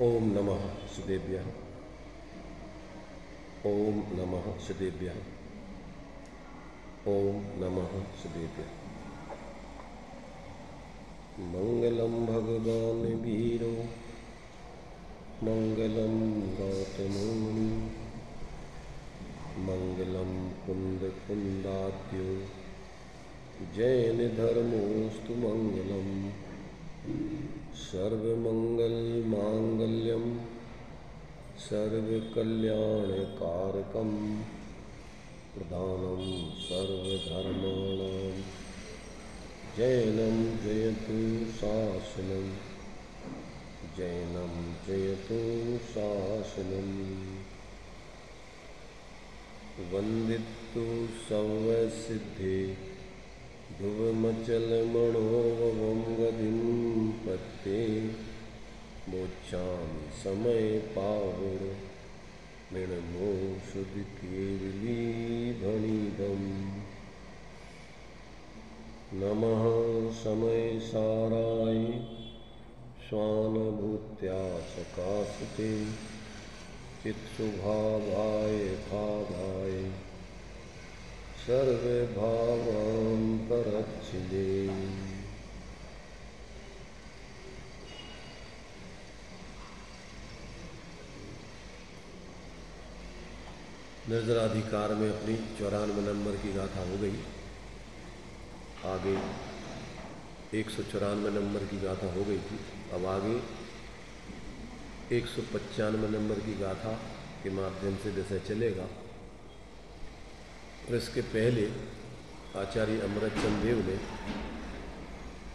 ओम नमः सुदेभ्यः। ओम नमः सुदेभ्यः। ओम नमः सुदेभ्यः। मंगलम भगवान वीरो मंगलम गौतमोनि मंगलम कुंद कुंदाद्यो जैन धर्मोस्तु मंगलम सर्वमंगल मांगल्यम सर्वकल्याणकारकम प्रधानम सर्वधर्माणां जैनं जयतु शासनं जैनं जयतु शासनं वंदितु सर्वसिद्धे ध्रुवमचलमणोवं गतिं पत्ते मोक्षामि समय पावुर मृणमो सुधि केवली भणिदम् नमः समय साराय स्वानुभूत्या सकाशते चित्सुभावाय भावाय सर्वभावान्तरच्छिदे निर्जराधिकार में अपनी 94 नंबर की गाथा हो गई। आगे 194 नंबर की गाथा हो गई थी। अब आगे 195 नंबर की गाथा के माध्यम से विषय चलेगा। और इसके पहले आचार्य अमृतचंद देव ने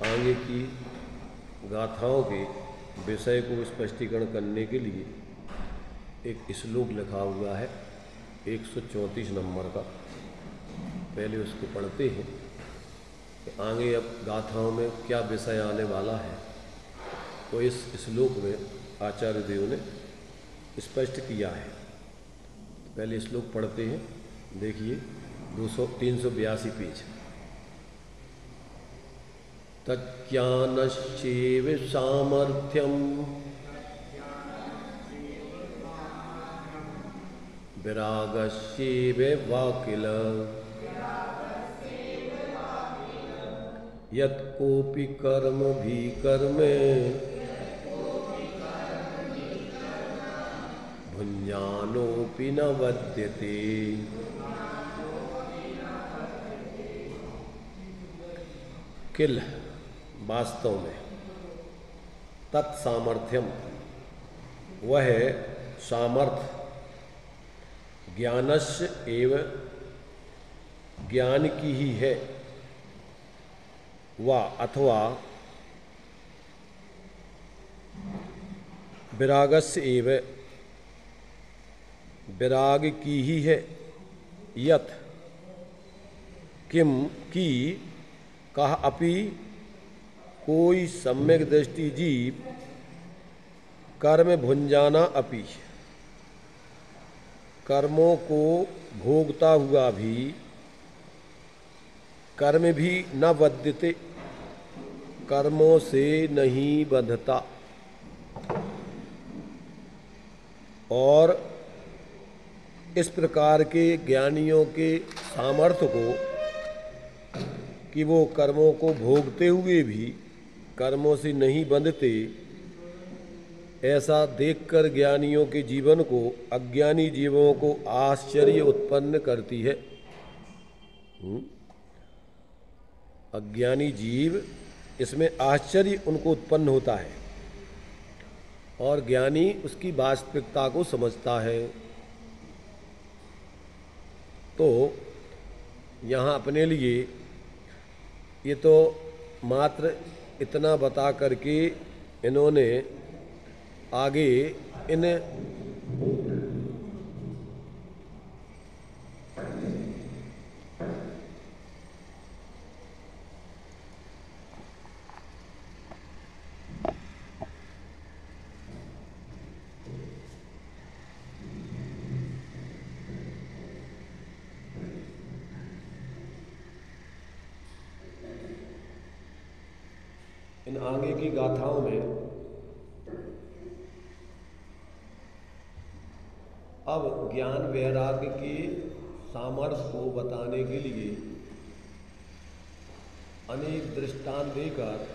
आगे की गाथाओं के विषय को स्पष्टीकरण करने के लिए एक श्लोक लिखा हुआ है 134 नंबर का। पहले उसको पढ़ते हैं कि आगे अब गाथाओं में क्या विषय आने वाला है, तो इस श्लोक में आचार्य देव ने स्पष्ट किया है। पहले श्लोक पढ़ते हैं, देखिए 382 पेज। तज्ज्ञानश्चैव सामर्थ्यं विरागस्यैव वा किल यत् कोऽपि कर्म भी कर्मे भुञ्जानोऽपि न बध्यते। किल वास्तव में, तत्सामर्थ्यम वह सामर्थ्य, ज्ञानस्य एव ज्ञान की ही है, वा अथवा विरागस्य एव विराग की ही है, यत किम की कह अपि कोई सम्यक दृष्टि जीव कर्म भुंजाना अपि कर्मों को भोगता हुआ भी कर्म भी न बद्धते कर्मों से नहीं बंधता। और इस प्रकार के ज्ञानियों के सामर्थ्य को कि वो कर्मों को भोगते हुए भी कर्मों से नहीं बंधते, ऐसा देखकर ज्ञानियों के जीवन को अज्ञानी जीवों को आश्चर्य उत्पन्न करती है। अज्ञानी जीव, इसमें आश्चर्य उनको उत्पन्न होता है और ज्ञानी उसकी वास्तविकता को समझता है। तो यहाँ अपने लिए ये तो मात्र इतना बता करके इन्होंने आगे इन आगे की गाथाओं में अब ज्ञान वैराग्य के सामर्थ्य को बताने के लिए अनेक दृष्टांत देकर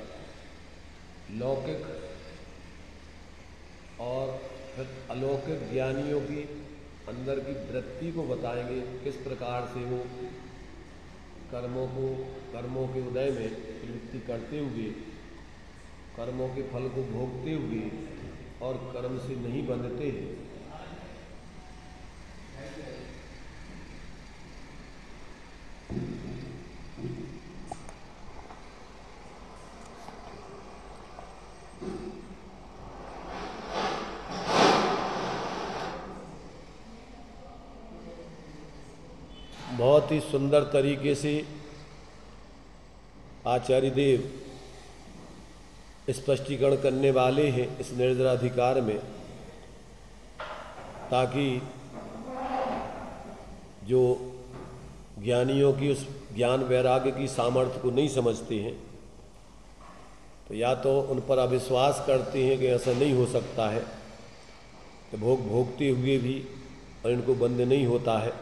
लौकिक और फिर अलौकिक ज्ञानियों की अंदर की वृत्ति को बताएंगे, किस प्रकार से वो कर्मों के उदय में प्रवृत्ति करते हुए, कर्मों के फल को भोगते हुए और कर्म से नहीं बंधते हैं। बहुत ही सुंदर तरीके से आचार्य देव स्पष्टीकरण करने वाले हैं इस निर्जराधिकार में, ताकि जो ज्ञानियों की उस ज्ञान वैराग्य की सामर्थ्य को नहीं समझते हैं, तो या तो उन पर अविश्वास करते हैं कि ऐसा नहीं हो सकता है, कि भोगते हुए भी और इनको बंद नहीं होता है,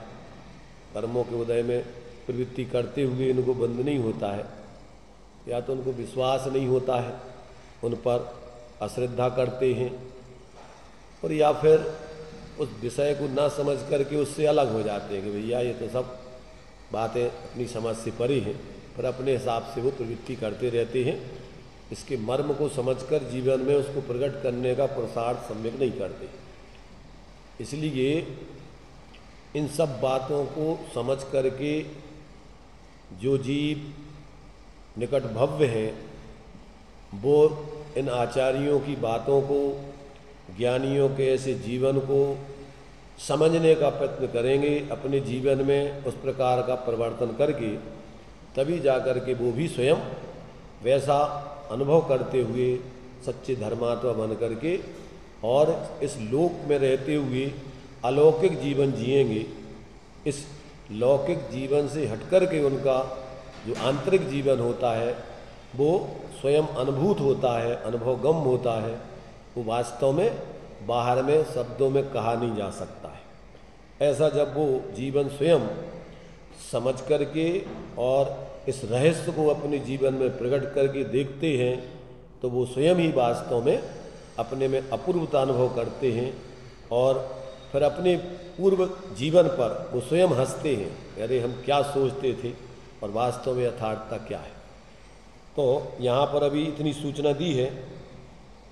कर्मों के उदय में प्रवृत्ति करते हुए इनको बंद नहीं होता है, या तो उनको विश्वास नहीं होता है, उन पर अश्रद्धा करते हैं, और या फिर उस विषय को ना समझ करके उससे अलग हो जाते हैं कि भैया ये तो सब बातें अपनी समझ से परे हैं, पर अपने हिसाब से वो प्रवृत्ति करते रहते हैं। इसके मर्म को समझकर जीवन में उसको प्रकट करने का पुरुषार्थ सम्यक नहीं करते। इसलिए इन सब बातों को समझ करके जो जीव निकट भव्य हैं, वो इन आचार्यों की बातों को, ज्ञानियों के ऐसे जीवन को समझने का प्रयत्न करेंगे, अपने जीवन में उस प्रकार का परिवर्तन करके, तभी जाकर के वो भी स्वयं वैसा अनुभव करते हुए सच्चे धर्मात्मा बन करके और इस लोक में रहते हुए अलौकिक जीवन जिएंगे। इस लौकिक जीवन से हटकर के उनका जो आंतरिक जीवन होता है वो स्वयं अनुभूत होता है, अनुभवगम होता है, वो वास्तव में बाहर में शब्दों में कहा नहीं जा सकता है। ऐसा जब वो जीवन स्वयं समझ करके और इस रहस्य को अपने जीवन में प्रकट करके देखते हैं, तो वो स्वयं ही वास्तव में अपने में अपूर्वता अनुभव करते हैं और फिर अपने पूर्व जीवन पर वो स्वयं हंसते हैं, अरे हम क्या सोचते थे और वास्तव में यथार्थता क्या है। तो यहाँ पर अभी इतनी सूचना दी है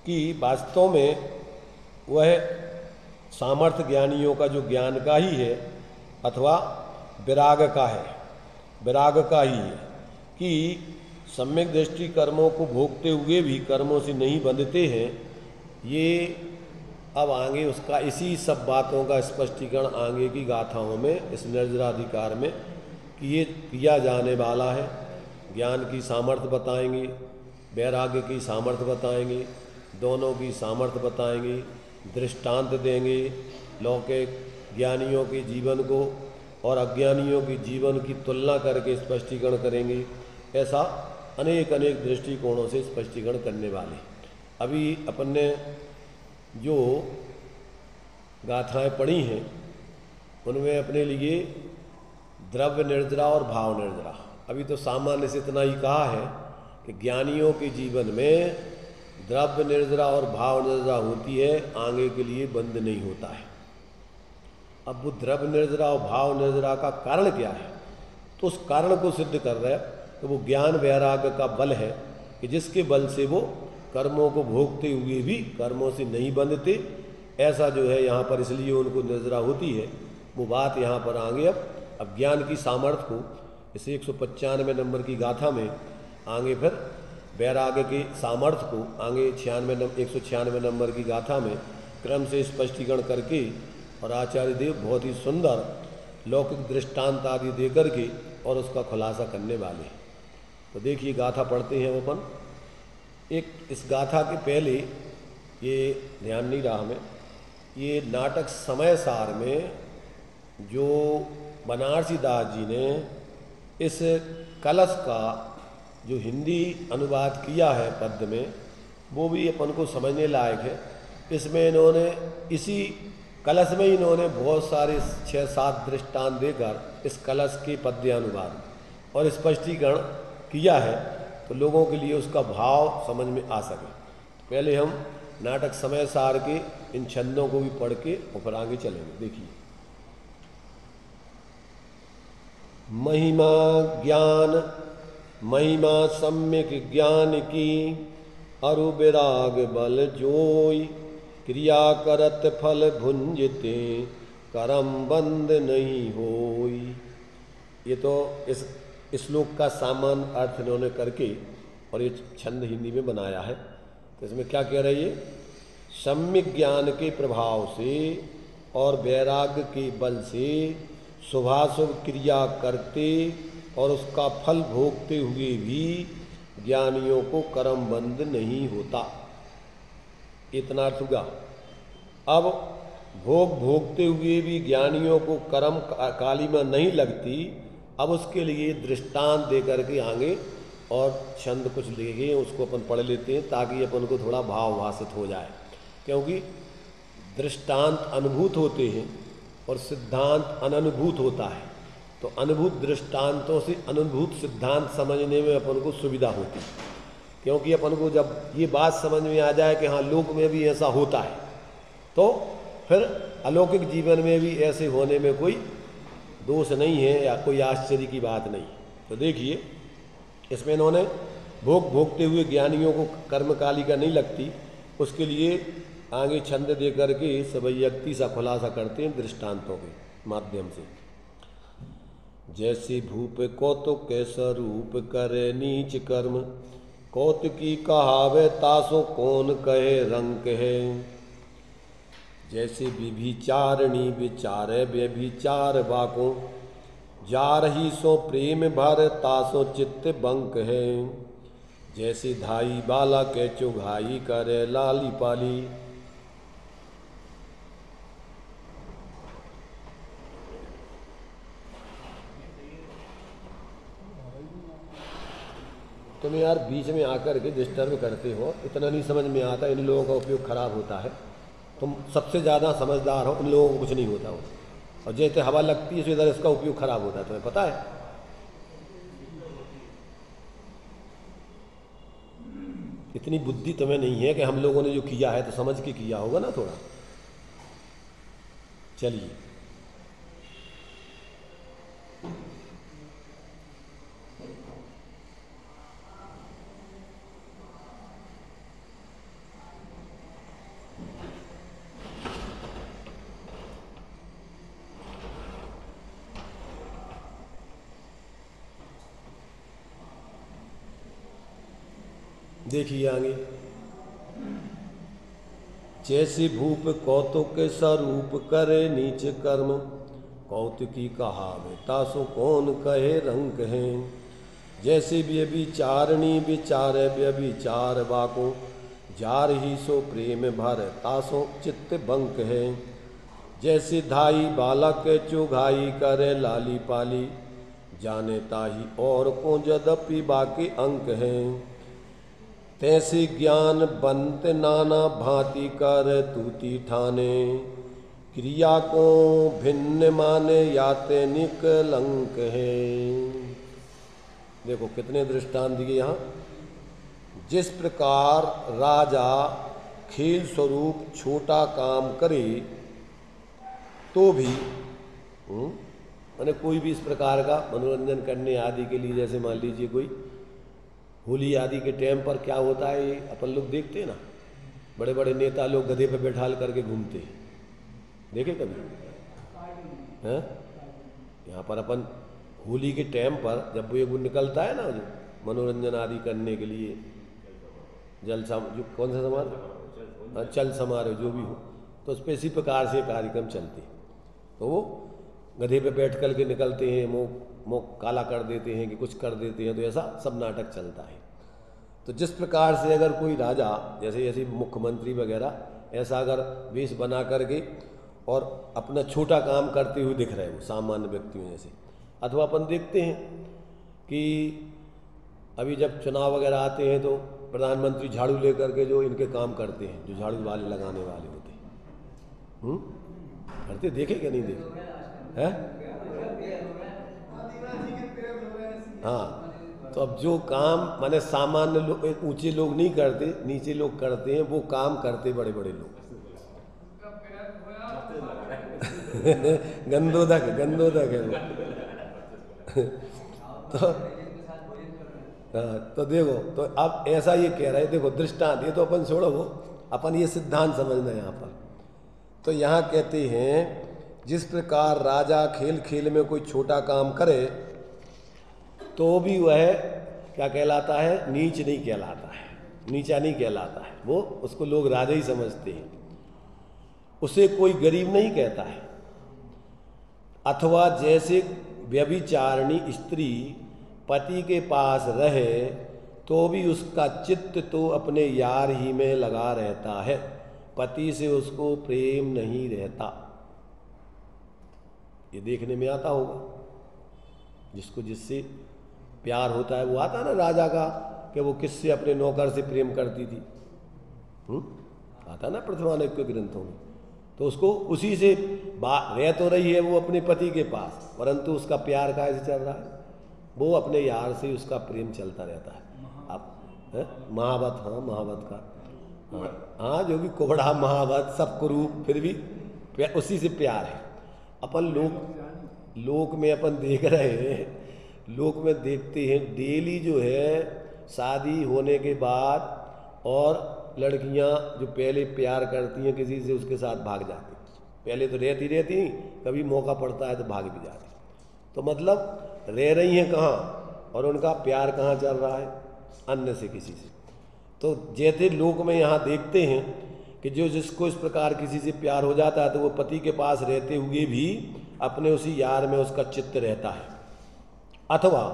कि वास्तव में वह सामर्थ्य ज्ञानियों का जो ज्ञान का ही है अथवा विराग का है, विराग का ही है कि सम्यक दृष्टि कर्मों को भोगते हुए भी कर्मों से नहीं बंधते हैं। ये अब आगे उसका इसी सब बातों का स्पष्टीकरण आगे की गाथाओं में, इस निर्जराधिकार में कि ये किया जाने वाला है। ज्ञान की सामर्थ्य बताएंगे, वैराग्य की सामर्थ्य बताएंगे, दोनों की सामर्थ्य बताएंगे, दृष्टांत देंगे, लौकिक ज्ञानियों के जीवन को और अज्ञानियों के जीवन की तुलना करके स्पष्टीकरण करेंगे। ऐसा अनेक अनेक दृष्टिकोणों से स्पष्टीकरण करने वाले। अभी अपन ने जो गाथाएं पढ़ी हैं उनमें अपने लिए द्रव्य निर्जरा और भाव निर्जरा, अभी तो सामान्य से इतना ही कहा है कि ज्ञानियों के जीवन में द्रव्य निर्जरा और भाव निर्जरा होती है, आगे के लिए बंद नहीं होता है। अब वो द्रव्य निर्जरा और भाव निर्जरा का कारण क्या है, तो उस कारण को सिद्ध कर रहे हैं। तो वो ज्ञान वैराग्य का बल है कि जिसके बल से वो कर्मों को भोगते हुए भी कर्मों से नहीं बंधते। ऐसा जो है यहाँ पर इसलिए उनको निर्जरा होती है, वो बात यहाँ पर आगे अब ज्ञान की सामर्थ्य को इस 195 नंबर की गाथा में आगे फिर वैराग्य के सामर्थ्य को आगे 196 नंबर की गाथा में क्रम से स्पष्टीकरण करके और आचार्य देव बहुत ही सुंदर लौकिक दृष्टांत आदि दे करके और उसका खुलासा करने वाले हैं। तो देखिए गाथा पढ़ते हैं अपन। एक इस गाथा के पहले ये ध्यान नहीं रहा हमें, ये नाटक समय सार में जो बनारसी दास जी ने इस कलश का जो हिंदी अनुवाद किया है पद्य में, वो भी अपन को समझने लायक है। इसमें इन्होंने इसी कलश में इन्होंने बहुत सारे 6-7 दृष्टांत देकर इस कलश के पद्यानुवाद और स्पष्टीकरण किया है, तो लोगों के लिए उसका भाव समझ में आ सके। पहले हम नाटक समय सार के इन छंदों को भी पढ़ के और फिर आगे चलेंगे। देखिए, महिमा ज्ञान, महिमा सम्यक ज्ञान की, अरु विराग बल जोई, क्रिया करत फल भुंजते, करम बंद नहीं होई। ये तो इस श्लोक का सामान्य अर्थ इन्होंने करके और ये छंद हिंदी में बनाया है। तो इसमें क्या कह रही है? सम्यक ज्ञान के प्रभाव से और वैराग्य के बल से शुभाशुभ क्रिया करते और उसका फल भोगते हुए भी ज्ञानियों को कर्म बंध नहीं होता। इतना अर्थ हुआ। अब भोगते हुए भी ज्ञानियों को कर्म कालिमा नहीं लगती। अब उसके लिए दृष्टांत दे करके आगे और छंद कुछ ले गए, उसको अपन पढ़ लेते हैं ताकि अपन को थोड़ा भावभाषित हो जाए, क्योंकि दृष्टांत अनुभूत होते हैं और सिद्धांत अननुभूत होता है। तो अनुभूत दृष्टांतों से अनुभूत सिद्धांत समझने में अपन को सुविधा होती है, क्योंकि अपन को जब ये बात समझ में आ जाए कि हाँ लोक में भी ऐसा होता है, तो फिर अलौकिक जीवन में भी ऐसे होने में कोई दोष नहीं है या कोई आश्चर्य की बात नहीं। तो देखिए, इसमें इन्होंने भोगते हुए ज्ञानियों को कर्मकालिका नहीं लगती, उसके लिए आगे छंद दे करके सवैयक्ति सा खुलासा करते हैं दृष्टांतों के माध्यम से। जैसे भूप कौतुक के स्वरूप करे नीच कर्म, कौतुकी कहावे तासो कौन कहे रंक है। जैसे विभिचारिणी विचारे व्यभिचार बाको, जार ही सो प्रेम भर तासो चित्त बंक है। जैसे धाई बाला के चुघाई करे लाली पाली, तुम यार बीच में आकर के डिस्टर्ब करते हो, इतना नहीं समझ में आता। इन लोगों का उपयोग खराब होता है। तुम सबसे ज़्यादा समझदार हो, इन लोगों को कुछ नहीं होता हो, और जैसे हवा लगती है उसी तरह इसका उपयोग खराब होता है। तुम्हें पता है? इतनी बुद्धि तुम्हें नहीं है कि हम लोगों ने जो किया है तो समझ के किया होगा ना थोड़ा। चलिए, देखिए आगे। जैसे भूप कौतुक के स्वरूप करे नीच कर्म, कौतुकी कहावे तासो कौन कहे रंक है। जैसे व्यभिचारिणी विचारे व्यभिचार बाको, जार ही सो प्रेम भर तासो चित्त बंक है। जैसे धाई बालक चुघाई करे लाली पाली, जाने ताही और को जदपि बाकी अंक है। तैसे ज्ञान बंत नाना भांति कर तूती ठाने, क्रिया को भिन्न माने याते निकलंक है। देखो कितने दृष्टांत दिए यहाँ। जिस प्रकार राजा खेल स्वरूप छोटा काम करे तो भी माने कोई भी इस प्रकार का मनोरंजन करने आदि के लिए, जैसे मान लीजिए कोई होली आदि के टाइम पर क्या होता है, ये अपन लोग देखते हैं ना, बड़े बड़े नेता लोग गधे पे बैठाल करके घूमते हैं, देखे कभी? हैं? यहाँ पर अपन होली के टाइम पर जब वो निकलता है ना, जो मनोरंजन आदि करने के लिए जो कौन सा समारोह, चल समारोह जो भी हो, तो उस पर इसी प्रकार से कार्यक्रम चलते हैं। तो वो गधे पे बैठ कर के निकलते हैं, मुँह काला कर देते हैं कि कुछ कर देते हैं, तो ऐसा सब नाटक चलता है। तो जिस प्रकार से अगर कोई राजा, जैसे मुख्यमंत्री वगैरह ऐसा अगर वेश बना करके और अपना छोटा काम करते हुए दिख रहे हो सामान्य व्यक्तियों जैसे, अथवा अपन देखते हैं कि अभी जब चुनाव वगैरह आते हैं तो प्रधानमंत्री झाड़ू लेकर के जो इनके काम करते हैं, जो झाड़ू वाले लगाने वाले होते हैं, करते देखे क्या नहीं देखे हैं? हाँ, तो अब जो काम माने सामान्य लोग, ऊंचे लोग नहीं करते, नीचे लोग करते हैं, वो काम करते बड़े बड़े लोग। गंदोदक गंदोदक है वो। तो हाँ, तो देखो, तो अब ऐसा ये कह रहे, देखो दृष्टांत, ये तो अपन छोड़ो, वो अपन ये सिद्धांत समझना है यहाँ पर। तो यहाँ कहते हैं जिस प्रकार राजा खेल खेल में कोई छोटा काम करे तो भी वह क्या कहलाता है? नीच नहीं कहलाता है, नीचा नहीं कहलाता है, वो उसको लोग राजा ही समझते हैं, उसे कोई गरीब नहीं कहता है। अथवा जैसे व्यभिचारिणी स्त्री पति के पास रहे तो भी उसका चित्त तो अपने यार ही में लगा रहता है, पति से उसको प्रेम नहीं रहता। ये देखने में आता होगा, जिसको जिससे प्यार होता है वो आता है ना राजा का, कि वो किससे अपने नौकर से प्रेम करती थी, आता ना प्रथमानक के ग्रंथों में। तो उसको उसी से रह तो रही है वो अपने पति के पास, परंतु उसका प्यार कैसे चल रहा है? वो अपने यार से उसका प्रेम चलता रहता है। अब महावत, हाँ महावत का, हाँ जो भी कोबड़ा महावत सब कुरूप, फिर भी उसी से प्यार है। अपन लोक में अपन देख रहे हैं, लोक में देखते हैं डेली जो है शादी होने के बाद, और लड़कियां जो पहले प्यार करती हैं किसी से उसके साथ भाग जाती, पहले तो रहती, कभी मौका पड़ता है तो भाग भी जाती। तो मतलब रह रही हैं कहाँ और उनका प्यार कहाँ चल रहा है? अन्य से, किसी से। तो जैसे लोक में यहाँ देखते हैं कि जो जिसको इस प्रकार किसी से प्यार हो जाता है तो वो पति के पास रहते हुए भी अपने उसी यार में उसका चित्त रहता है। अथवा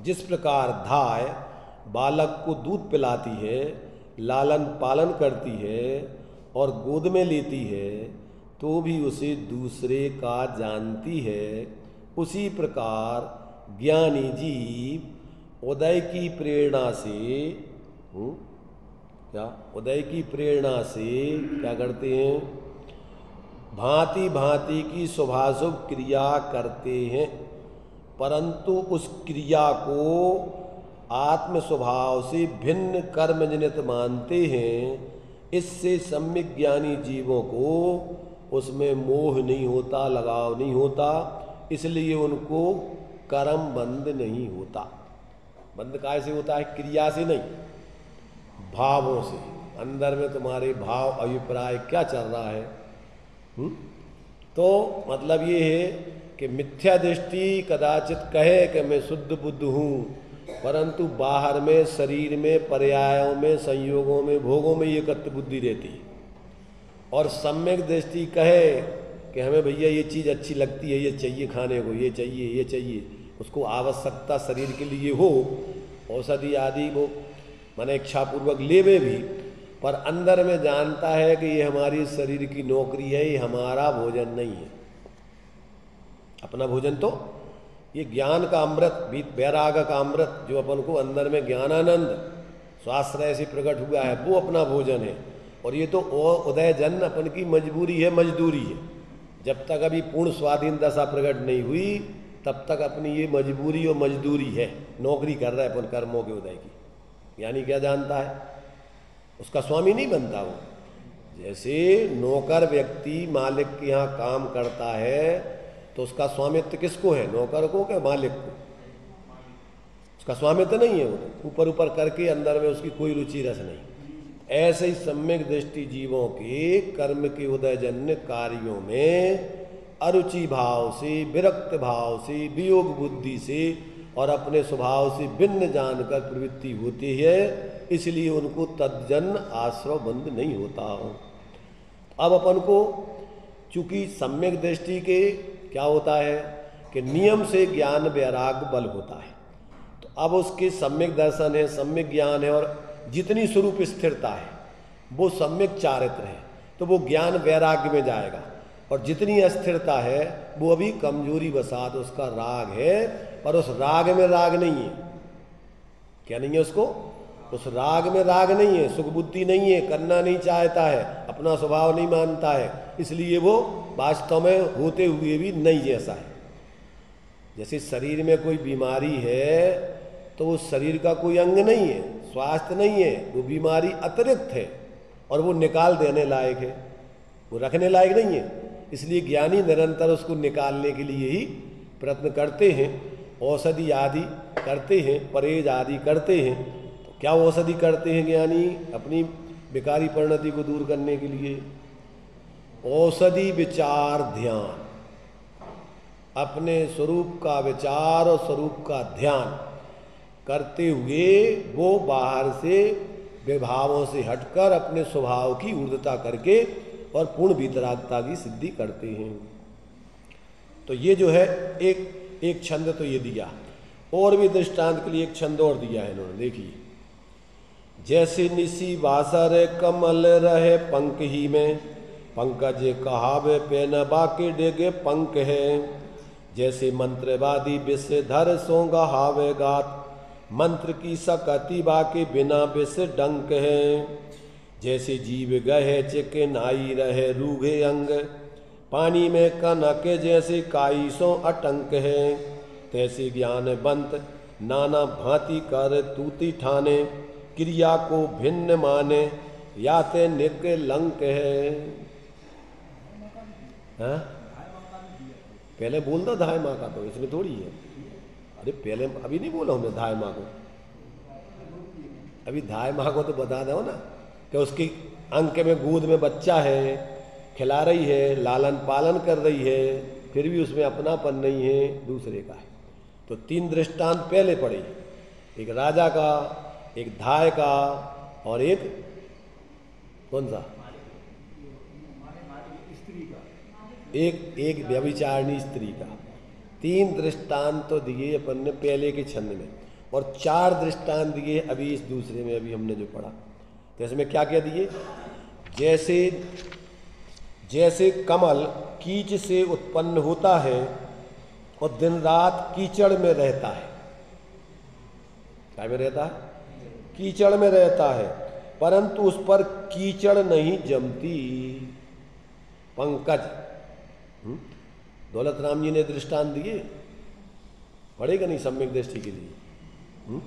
जिस प्रकार धाय बालक को दूध पिलाती है, लालन पालन करती है और गोद में लेती है, तो भी उसे दूसरे का जानती है, उसी प्रकार ज्ञानी जीव उदय की प्रेरणा से उदय की प्रेरणा से क्या करते हैं? भांति भांति की शुभाशुभ क्रिया करते हैं, परंतु उस क्रिया को आत्म स्वभाव से भिन्न कर्म जनित मानते हैं। इससे सम्यक ज्ञानी जीवों को उसमें मोह नहीं होता, लगाव नहीं होता, इसलिए उनको कर्म बंध नहीं होता। बंध कैसे होता है? क्रिया से नहीं, भावों से। अंदर में तुम्हारे भाव अभिप्राय क्या चल रहा है? तो मतलब ये है कि मिथ्या दृष्टि कदाचित कहे कि मैं शुद्ध बुद्ध हूँ, परंतु बाहर में, शरीर में, पर्यायों में, संयोगों में, भोगों में एकत्व बुद्धि रहती है। और सम्यक दृष्टि कहे कि हमें भैया ये चीज़ अच्छी लगती है, ये चाहिए खाने को, ये चाहिए, उसको आवश्यकता शरीर के लिए हो, औषधि आदि वो माने इच्छापूर्वक लेवे भी, पर अंदर में जानता है कि ये हमारी शरीर की नौकरी है, ये हमारा भोजन नहीं है। अपना भोजन तो ये ज्ञान का अमृत, वैराग का अमृत, जो अपन को अंदर में ज्ञानानंद स्वाश्रय से प्रकट हुआ है, वो अपना भोजन है। और ये तो उदय जन अपन की मजबूरी है, मजदूरी है। जब तक अभी पूर्ण स्वाधीन दशा प्रकट नहीं हुई तब तक अपनी ये मजबूरी और मजदूरी है, नौकरी कर रहा है अपन कर्मों के उदय की। यानी क्या जानता है? उसका स्वामी नहीं बनता वो। जैसे नौकर व्यक्ति मालिक के यहाँ काम करता है तो उसका स्वामित्व किसको है? नौकर को क्या मालिक को? उसका स्वामित्व नहीं है, वो ऊपर ऊपर करके अंदर में उसकी कोई रुचि रस नहीं। ऐसे ही सम्यक दृष्टि जीवों के कर्म के उदयजन्य कार्यों में अरुचि भाव से, विरक्त भाव से, वियोग बुद्धि से और अपने स्वभाव से भिन्न जानकर प्रवृत्ति होती है, इसलिए उनको तद्जन आश्रव बंध नहीं होता। अब अपन को चूंकि सम्यक दृष्टि के क्या होता है कि नियम से ज्ञान वैराग्य बल होता है, तो अब उसके सम्यक दर्शन है, सम्यक ज्ञान है, और जितनी स्वरूप स्थिरता है वो सम्यक चारित्र है, तो वो ज्ञान वैराग्य में जाएगा। और जितनी अस्थिरता है वो अभी कमजोरी बसात उसका राग है, पर उस राग में राग नहीं है। क्या नहीं है उसको? उस राग में राग नहीं है, सुख बुद्धि नहीं है, करना नहीं चाहता है, अपना स्वभाव नहीं मानता है, इसलिए वो वास्तव में होते हुए भी नहीं जैसा है। जैसे शरीर में कोई बीमारी है तो वो शरीर का कोई अंग नहीं है, स्वास्थ्य नहीं है, वो बीमारी अतिरिक्त है और वो निकाल देने लायक है, वो रखने लायक नहीं है। इसलिए ज्ञानी निरंतर उसको निकालने के लिए ही प्रयत्न करते हैं, औषधि आदि करते हैं, परहेज आदि करते हैं। तो क्या औषधि करते हैं ज्ञानी अपनी विकारी परिणति को दूर करने के लिए? औषधि विचार ध्यान, अपने स्वरूप का विचार और स्वरूप का ध्यान करते हुए वो बाहर से विभावों से हटकर अपने स्वभाव की ऊर्ध्वता करके और पूर्ण वितरागता की सिद्धि करते हैं। तो ये जो है एक छंद तो ये दिया, और भी दृष्टांत के लिए एक छंद और दिया है इन्होंने, देखिए। जैसे निसी वासर कमल रहे पंख ही में, पंकज कहावे पे न बाके डेगे पंख है। जैसे मंत्रवादी विषधर सो गहावे गात, मंत्र की सकति बाके बिना विष डंक है। जैसे जीव गहे चिके नाई रहे रूघे अंग, पानी में कनक जैसे काई सो अटंक है। तैसे ज्ञान बंत नाना भांति कर तूती ठाने, क्रिया को भिन्न माने याते निक लंक है। हाँ? पहले बोल दो धाय माँ का, तो इसमें थोड़ी है। अरे पहले अभी नहीं बोला हमने धाय माँ को, अभी धाय माँ को तो बता दो ना कि उसकी अंक में गोद में बच्चा है, खिला रही है, लालन पालन कर रही है, फिर भी उसमें अपनापन नहीं है, दूसरे का है। तो 3 दृष्टांत पहले पड़े, एक राजा का, एक धाय का और एक कौन सा, एक व्यभिचारिणी स्त्री का। 3 दृष्टांत तो दिए अपन ने पहले के छंद में, और 4 दृष्टांत दिए अभी इस दूसरे में, अभी हमने जो पढ़ा। तो इसमें क्या क्या दिए? जैसे कमल कीच से उत्पन्न होता है और दिन रात कीचड़ में रहता है। क्या में रहता है? कीचड़ में रहता है, परंतु उस पर कीचड़ नहीं जमती। पंकज, दौलत राम जी ने दृष्टांत दिए, पढ़ेगा नहीं सम्यक दृष्टि के लिए।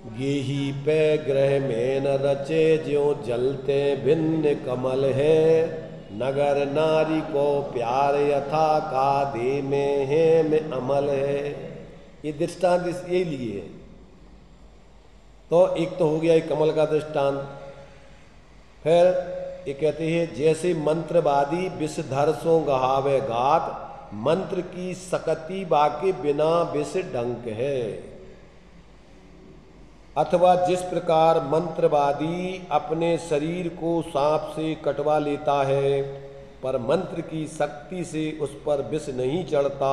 गेही पे ग्रह में न रचे ज्यों जलते भिन्न कमल है, नगर नारी को प्यार यथा का दे में है में अमल है। ये दृष्टांत यही लिए है। तो एक तो हो गया एक कमल का दृष्टांत। फिर ये कहते हैं जैसे मंत्रवादी विषधर सो गहावे गात, मंत्र की सकति बाके बिना विष डंक है। अथवा जिस प्रकार मंत्रवादी अपने शरीर को सांप से कटवा लेता है, पर मंत्र की शक्ति से उस पर विष नहीं चढ़ता।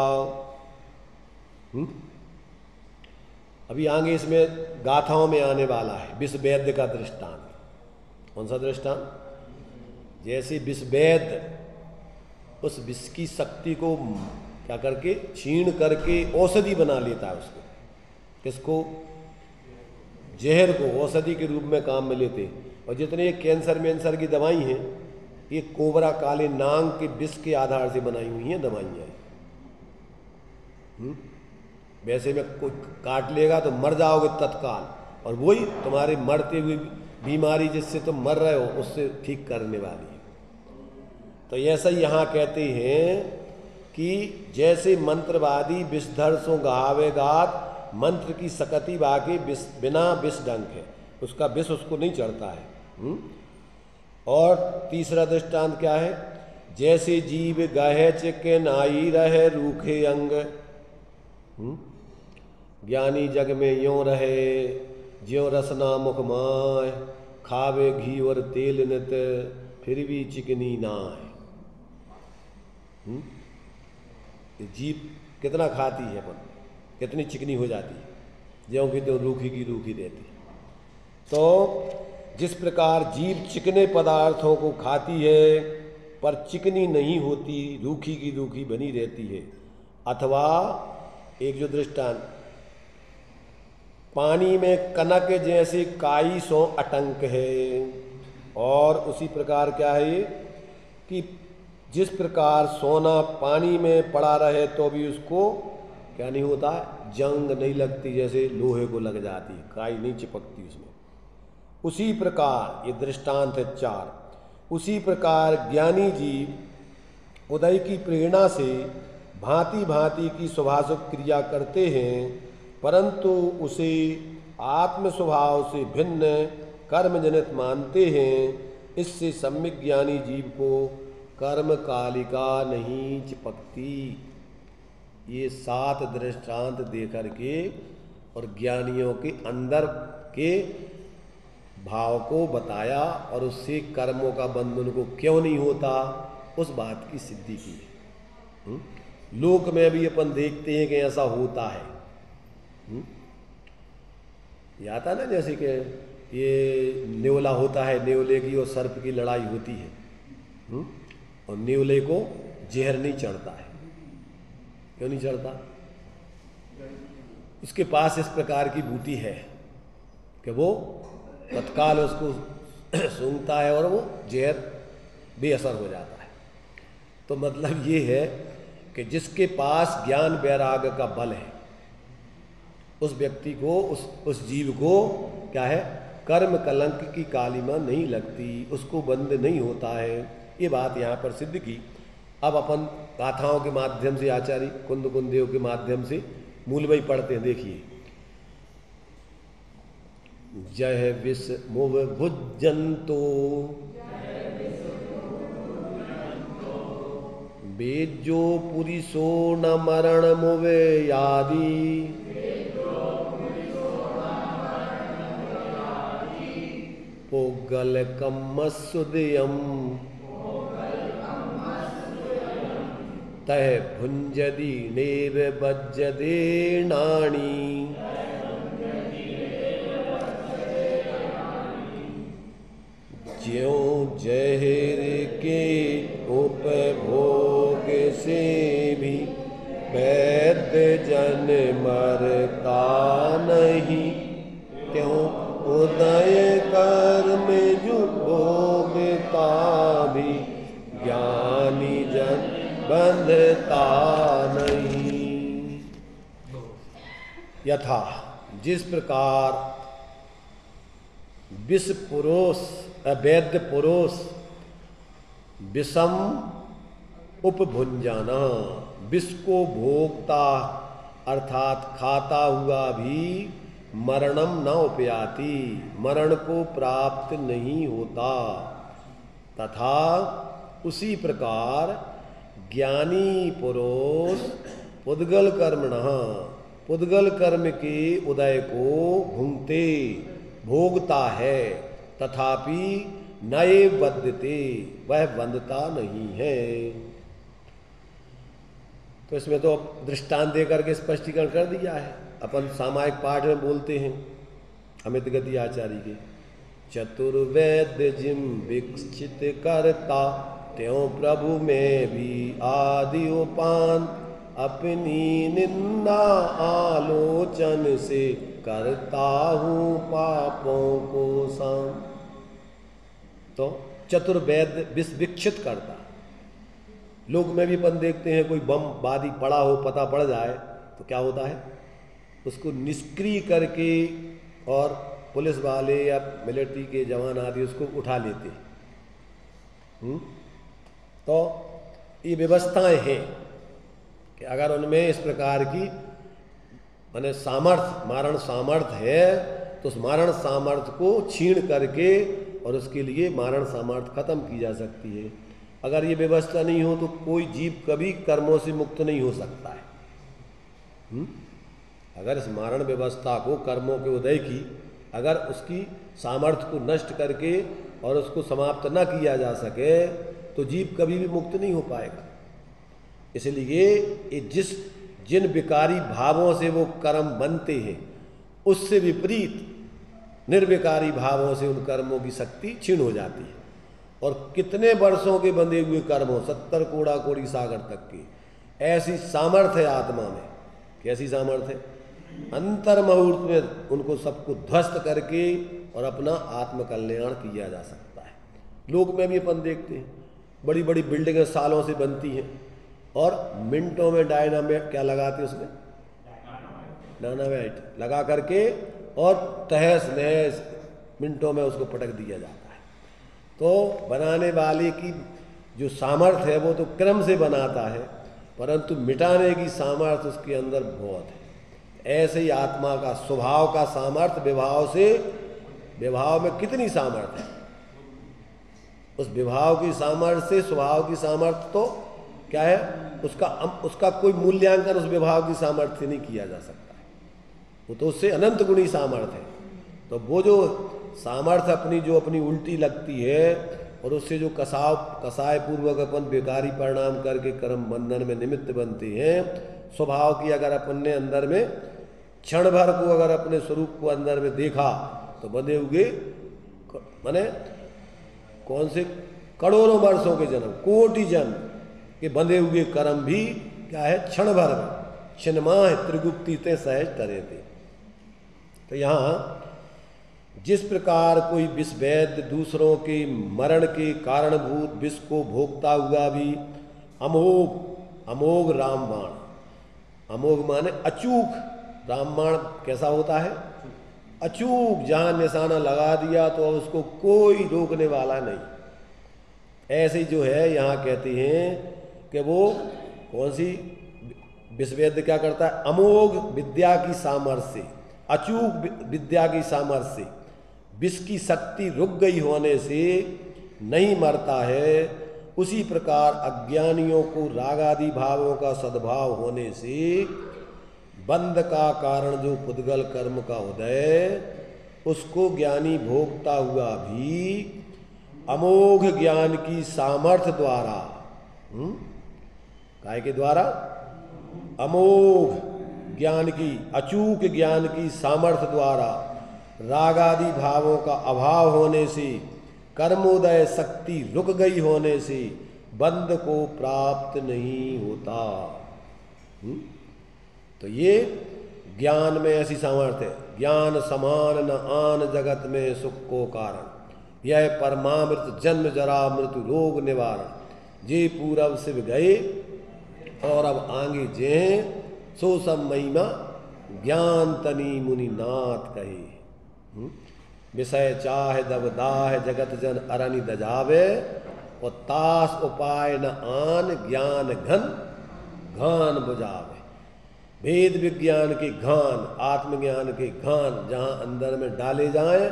अभी आगे इसमें गाथाओं में आने वाला है विष वैद्य का दृष्टांत। कौन सा दृष्टांत? जैसे विष वैद्य उस विष की शक्ति को क्या करके छीण करके औषधि बना लेता है उसको। किसको? जहर को औषधि के रूप में काम में लेते। और जितने कैंसर मेंसर की दवाई हैं, ये कोबरा काले नाग के विष के आधार से बनाई हुई हैं दवाइयाँ। वैसे में कोई काट लेगा तो मर जाओगे तत्काल, और वही तुम्हारे मरते हुए बीमारी जिससे तुम मर रहे हो उससे ठीक करने वाली है। तो ऐसा ही यहाँ कहते हैं कि जैसे मंत्रवादी विषधर सो गहावे गात, मंत्र की सकति बाके बिना विष डंक है, उसका विष उसको नहीं चढ़ता है। और तीसरा दृष्टांत क्या है? जैसे जीव गहे चिके नाई रहे रूखे अंग। ज्ञानी जग में यों रहे ज्यों रसना मुख माय, खावे घी और तेल नित फिर भी चिकनी नाय। जीभ कितना खाती है अपन, कितनी चिकनी हो जाती है, ज्यों की तो रूखी की रूखी रहती। तो जिस प्रकार जीभ चिकने पदार्थों को खाती है पर चिकनी नहीं होती, रूखी की रूखी बनी रहती है। अथवा एक जो दृष्टांत पानी में कनक जैसे काई सो अटंक है। और उसी प्रकार क्या है ये कि जिस प्रकार सोना पानी में पड़ा रहे तो भी उसको क्या नहीं होता है, जंग नहीं लगती, जैसे लोहे को लग जाती है, काई नहीं चिपकती उसमें। उसी प्रकार ये दृष्टांत है 4। उसी प्रकार ज्ञानी जीव उदय की प्रेरणा से भांति भांति की स्वभाविक क्रिया करते हैं, परंतु उसे आत्म स्वभाव से भिन्न कर्म जनित मानते हैं। इससे सम्यक ज्ञानी जीव को कर्म कालिका नहीं चिपकती। ये 7 दृष्टांत दे करके और ज्ञानियों के अंदर के भाव को बताया और उससे कर्मों का बंधन को क्यों नहीं होता, उस बात की सिद्धि की है। लोक में भी अपन देखते हैं कि ऐसा होता है। ये आता ना, जैसे कि ये नेवला होता है, नेवले की और सर्प की लड़ाई होती है, और नेवले को जहर नहीं चढ़ता है। क्यों नहीं चढ़ता? इसके पास इस प्रकार की बूटी है कि वो तत्काल उसको सूंघता है और वो जहर बेअसर हो जाता है। तो मतलब ये है कि जिसके पास ज्ञान वैराग्य का बल है, उस व्यक्ति को, उस जीव को क्या है, कर्म कलंक की कालिमा नहीं लगती, उसको बंध नहीं होता है। ये बात यहाँ पर सिद्ध की। अब अपन गाथाओं के माध्यम से, आचार्य कुंद कुंदेव के माध्यम से मूलमय पढ़ते हैं। देखिए, जय विष मुव भुजंतो बेजो पुरिसो न मरण मुवे यादि पोगल कम्मसुदयम तह भुंजदि नेव बज्जदे नाणी ज्यों जहर के उपभोग से भी वैद्य जन मरता नहीं, त्यों उदय कर्म जो भोगता भी ज्ञानी जन बंधता नहीं। यथा जिस प्रकार विष पुरुष वैद्य पुरुष विषम उपभुंजाना, विष को भोगता अर्थात खाता हुआ भी मरणम न उपयाति, मरण को प्राप्त नहीं होता, तथा उसी प्रकार ज्ञानी पुरुष पुद्गल कर्मणः, पुद्गल कर्म के उदय को भुंगते भोगता है, तथापि नए बद्धते, वह बंधता नहीं है। तो इसमें तो दृष्टांत देकर के स्पष्टीकरण कर दिया है। अपन सामायिक पाठ में बोलते हैं अमित गति आचार्य के, चतुर्वेद जिम विकसित करता, त्यों प्रभु में भी आदि उपान, अपनी निंदा आलोचन से करता हूँ पापों को शांत। तो चतुर्वेद विकसित करता। लोक में भी अपन देखते हैं, कोई बम बादी पड़ा हो, पता पड़ जाए तो क्या होता है, उसको निष्क्रिय करके और पुलिस वाले या मिलिट्री के जवान आदि उसको उठा लेते हैं। तो ये व्यवस्थाएं हैं कि अगर उनमें इस प्रकार की माने सामर्थ्य, मारण सामर्थ्य है, तो उस मारण सामर्थ्य को छीण करके और उसके लिए मारण सामर्थ्य खत्म की जा सकती है। अगर ये व्यवस्था नहीं हो तो कोई जीव कभी कर्मों से मुक्त नहीं हो सकता है। अगर इस मारण व्यवस्था को, कर्मों के उदय की, अगर उसकी सामर्थ्य को नष्ट करके और उसको समाप्त न किया जा सके तो जीव कभी भी मुक्त नहीं हो पाएगा। इसलिए ये जिन विकारी भावों से वो कर्म बनते हैं, उससे विपरीत निर्विकारी भावों से उन कर्मों की शक्ति क्षीण हो जाती है। और कितने वर्षों के बंधे हुए कर्म हो, 70 कोड़ा कोड़ी सागर तक की, ऐसी सामर्थ्य है आत्मा में। कैसी सामर्थ्य है अंतर मुहूर्त में उनको सबको ध्वस्त करके और अपना आत्मकल्याण किया जा सकता है। लोक में भी अपन देखते हैं, बड़ी बड़ी बिल्डिंगें सालों से बनती हैं और मिनटों में डायनामाइट क्या लगाते हैं उसमें, डायनामाइट लगा करके और तहस नहस मिनटों में उसको पटक दिया जाता है। तो बनाने वाले की जो सामर्थ्य है वो तो क्रम से बनाता है, परंतु मिटाने की सामर्थ्य उसके अंदर बहुत है। ऐसे ही आत्मा का स्वभाव का सामर्थ्य विभाव से, विभाव में कितनी सामर्थ्य है, उस विभाव की सामर्थ्य से स्वभाव की सामर्थ्य तो क्या है, उसका कोई मूल्यांकन उस विभाव की सामर्थ्य से नहीं किया जा सकता है, वो तो उससे अनंत गुणी सामर्थ्य है। तो वो जो सामर्थ्य अपनी उल्टी लगती है और उससे जो कसाय पूर्वक अपन बेकारी परिणाम करके कर्म बंधन में निमित्त बनते हैं, स्वभाव की अगर अपन ने अंदर में क्षण भर को अगर अपने स्वरूप को अंदर में देखा तो बंधे हुए माने कौन से करोड़ों वर्षों के जन्म, कोटि जन्म के बंधे हुए कर्म भी क्या है, क्षण भर में छिन्माह त्रिगुप्ति ते सहज तरे थे। तो यहाँ जिस प्रकार कोई विष वैद्य दूसरों के मरण के कारणभूत विष को भोगता हुआ भी अमोघ रामबाण, अमोघ माने अचूक, रामबाण कैसा होता है, अचूक, जहाँ निशाना लगा दिया तो उसको कोई रोकने वाला नहीं। ऐसे जो है यहाँ कहते हैं कि वो कौन सी विष वैद्य क्या करता है, अमोघ विद्या की सामर्थ्य से, अचूक विद्या की सामर्थ्य से विष की शक्ति रुक गई होने से नहीं मरता है। उसी प्रकार अज्ञानियों को रागादि भावों का सद्भाव होने से बंध का कारण जो पुद्गल कर्म का उदय, उसको ज्ञानी भोगता हुआ भी अमोघ ज्ञान की सामर्थ्य द्वारा, काय के द्वारा, अमोघ ज्ञान की, अचूक ज्ञान की सामर्थ्य द्वारा रागादि भावों का अभाव होने से, कर्मोदय शक्ति रुक गई होने से बंध को प्राप्त नहीं होता। तो ये ज्ञान में ऐसी सामर्थ्य है, ज्ञान समान न आन जगत में सुख को कारण, यह परमामृत जन्म जरा मृत्यु रोग निवारण, जे पूरब शिव गए और अब आगे जे सो सब महिमा ज्ञान तनी मुनि नाथ कहे। विषय चाह दब दाह जगत जन अरनि दजावे, और तास उपाय न आन ज्ञान घन घान बुझावे। वेद विज्ञान के घान, आत्मज्ञान के घान जहाँ अंदर में डाले जाएं,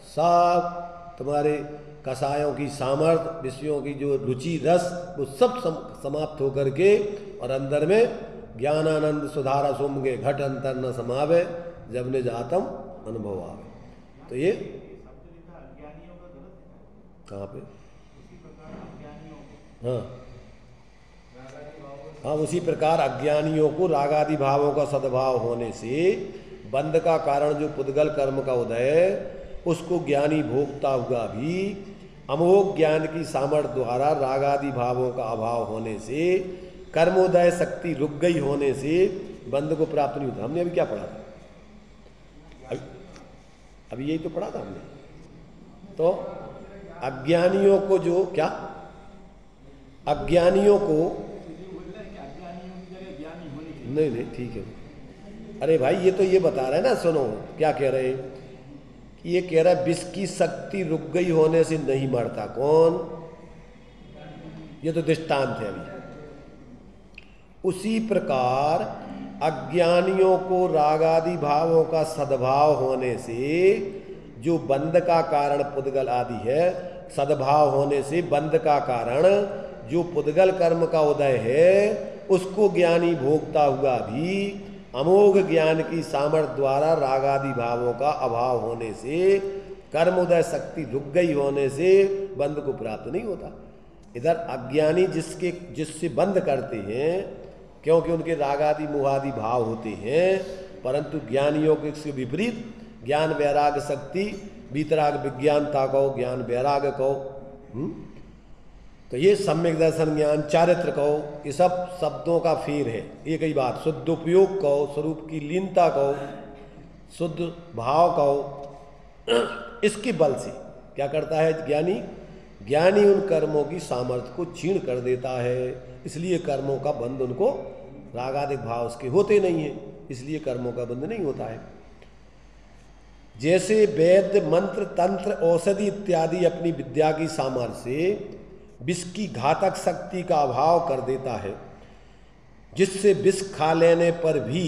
सब तुम्हारे कसायों की सामर्थ्य, विषयों की जो रुचि रस, वो सब समाप्त होकर के और अंदर में ज्ञानानंद सुधारा सोमगे घट अंतर न समावे, जब निज आत्म अनुभव आवे। तो ये कहाँ पे, हाँ उसी प्रकार अज्ञानियों को रागादि भावों का सद्भाव होने से बंध का कारण जो पुद्गल कर्म का उदय, उसको ज्ञानी भोगता हुआ भी अमोघ ज्ञान की सामर्थ्य द्वारा रागादि भावों का अभाव होने से, कर्मोदय शक्ति रुक गई होने से बंध को प्राप्त नहीं होता। हमने अभी क्या पढ़ा था, अभी यही तो पढ़ा था हमने। तो अज्ञानियों को जो क्या, अज्ञानियों को नहीं ठीक है, अरे भाई ये तो ये बता रहे हैं ना, सुनो क्या कह रहे हैं, कि ये कह रहा है विष की शक्ति रुक गई होने से नहीं मरता। कौन, ये तो दृष्टांत है अभी। उसी प्रकार अज्ञानियों को रागादि भावों का सद्भाव होने से जो बंध का कारण पुद्गल आदि है, सद्भाव होने से बंध का कारण जो पुद्गल कर्म का उदय है, उसको ज्ञानी भोगता हुआ भी अमोघ ज्ञान की सामर्थ्य द्वारा रागादि भावों का अभाव होने से, कर्मोदय शक्ति रुक गई होने से बंध को प्राप्त नहीं होता। इधर अज्ञानी जिससे बंध करते हैं, क्योंकि उनके रागादि मोहादि भाव होते हैं, परंतु ज्ञानियों के इसके विपरीत ज्ञान वैराग शक्ति, वीतराग विज्ञानता कहो, ज्ञान वैराग कहो, तो ये सम्यक दर्शन ज्ञान, चारित्र कहो, ये सब शब्दों का फेर है। एक ही बात, शुद्ध उपयोग कहो, स्वरूप की लीनता कहो, शुद्ध भाव कहो। इसके बल से क्या करता है ज्ञानी? ज्ञानी उन कर्मों की सामर्थ्य को क्षीण कर देता है। इसलिए कर्मों का बंध उनको, रागादिक भाव उसके होते नहीं है, इसलिए कर्मों का बंध नहीं होता है। जैसे वैद्य मंत्र, तंत्र, औषधि इत्यादि अपनी विद्या की सामर्थ्य से विष की घातक शक्ति का अभाव कर देता है, जिससे विष खा लेने पर भी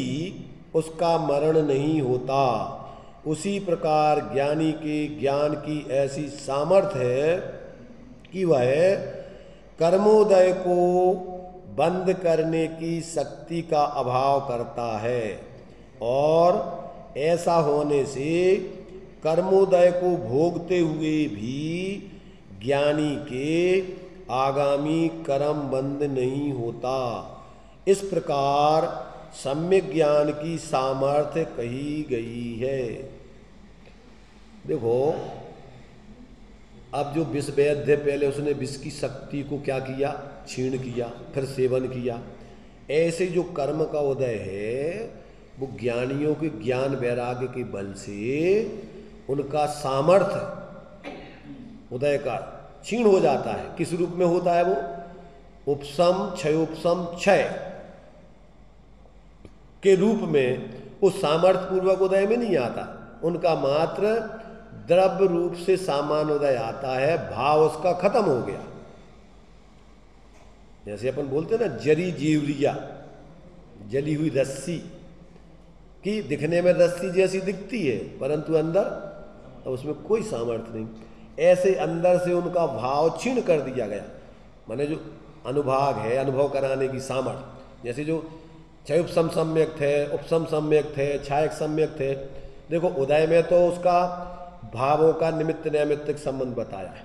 उसका मरण नहीं होता, उसी प्रकार ज्ञानी के ज्ञान की ऐसी सामर्थ्य है कि वह कर्मोदय को बंद करने की शक्ति का अभाव करता है, और ऐसा होने से कर्मोदय को भोगते हुए भी ज्ञानी के आगामी कर्म बंद नहीं होता। इस प्रकार सम्यक ज्ञान की सामर्थ्य कही गई है। देखो, अब जो विष वैद्य, पहले उसने विष की शक्ति को क्या किया? क्षीण किया, फिर सेवन किया। ऐसे जो कर्म का उदय है वो ज्ञानियों के ज्ञान वैराग्य के बल से उनका सामर्थ्य उदय का क्षीण हो जाता है। किस रूप में होता है वो? उपशम क्षयोपशम क्षय के रूप में उस सामर्थ्य पूर्वक उदय में नहीं आता, उनका मात्र द्रव्य रूप से सामान्य उदय आता है, भाव उसका खत्म हो गया। जैसे अपन बोलते हैं ना, जरी जीवरिया, जली हुई रस्सी कि दिखने में रस्सी जैसी दिखती है परंतु अंदर अब उसमें कोई सामर्थ्य नहीं। ऐसे अंदर से उनका भाव क्षीण कर दिया गया, माने जो अनुभाग है, अनुभव कराने की सामर्थ्य, जैसे जो क्षय उपशम सम्यक थे, उपशम सम्यक थे, छायक सम्यक थे। देखो, उदय में तो उसका भावों का निमित्त नैमित्तिक संबंध बताया है,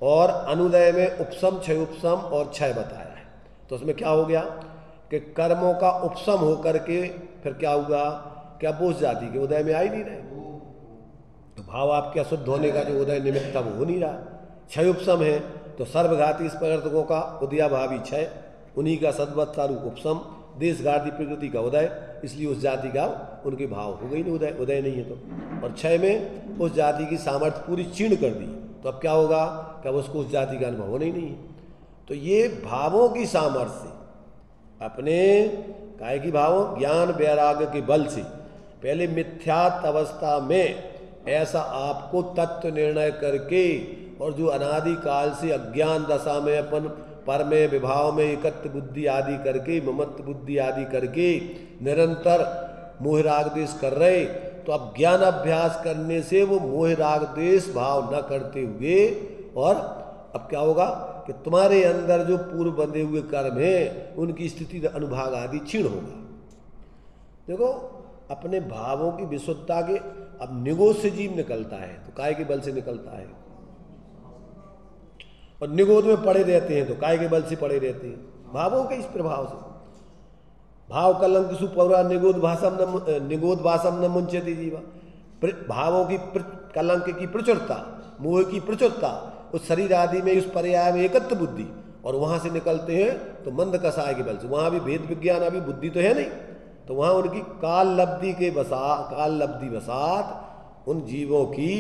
और अनुदय में उपशम, क्षय उपशम और क्षय बताया है। तो उसमें क्या हो गया कि कर्मों का उपशम होकर के फिर क्या हुआ? क्या बोझ जाति के उदय में आ ही नहीं रहे, तो भाव आपके अशुद्ध होने का जो उदय निमित्त अब हो नहीं रहा। क्षय उपशम है तो सर्वघाती स्पर्धकों का उदयाभावी क्षय, उन्हीं का सद्वत्सारूप उपशम, देशघाती प्रकृति का उदय, इसलिए उस जाति का उनके भाव हो गई नहीं, उदय नहीं है तो। और क्षय में उस जाति की सामर्थ्य पूरी क्षीण कर दी, तो अब क्या होगा कि अब उसको उस जाति का अनुभव होना ही नहीं है। तो ये भावों की सामर्थ्य से, अपने काय की भावों, ज्ञान वैराग्य के बल से पहले मिथ्यात्व अवस्था में ऐसा आपको तत्व निर्णय करके, और जो अनादि काल से अज्ञान दशा में अपन पर में, विभाव में एकत्व बुद्धि आदि करके, ममत्व बुद्धि आदि करके निरंतर मोह राग द्वेष कर रहे, तो अब ज्ञान अभ्यास करने से वो मोह राग द्वेष भाव न करते हुए, और अब क्या होगा कि तुम्हारे अंदर जो पूर्व बंधे हुए कर्म हैं उनकी स्थिति अनुभाग आदि क्षीण होगा। देखो, अपने भावों की विशुद्धता के, अब निगोद से जीव निकलता है तो काय के बल से निकलता है, और निगोद में पड़े रहते हैं तो काय के बल से पड़े रहते हैं, भावों के इस प्रभाव से। भाव कलंक सुपौरा निगोद भाषम न मुंचति जीवा। भावों की कलंक की प्रचुरता, मोह की प्रचुरता, उस शरीर आदि में, उस पर्याय में एकत्व बुद्धि, और वहां से निकलते हैं तो मंद कसाय के बल से। वहां भी भेद विज्ञान, अभी बुद्धि तो है नहीं, तो वहां उनकी काल लब्धि वसात उन जीवों की